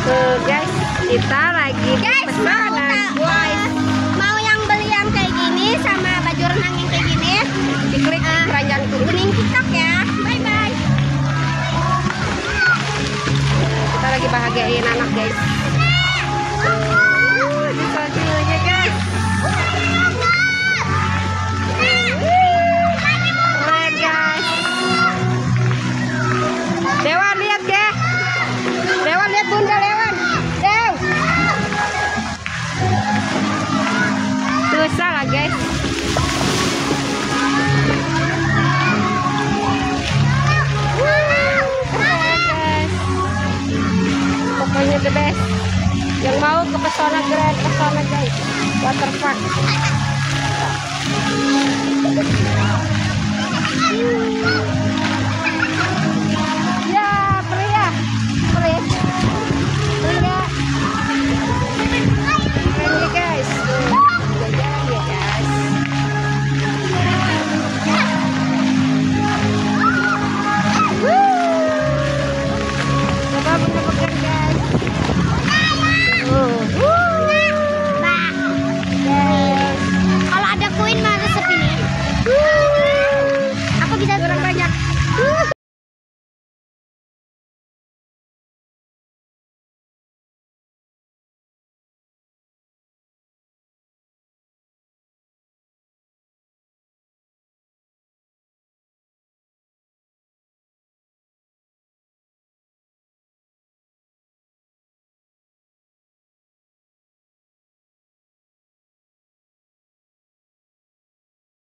Tuh guys, kita lagi Guys, pesanan guys. mau yang beli yang kayak gini sama baju renang yang kayak gini, Diklik di keranjang kuning TikTok ya. Bye bye. Kita lagi bahagiain anak guys. Di mobilnya guys. Keren guys. Dewan lihat ya. Dewan lihat bunda Dewan. Dew. Susah lah guys. Pokoknya the best. Yang mau ke pesona Grand Pesona guys, waterpark.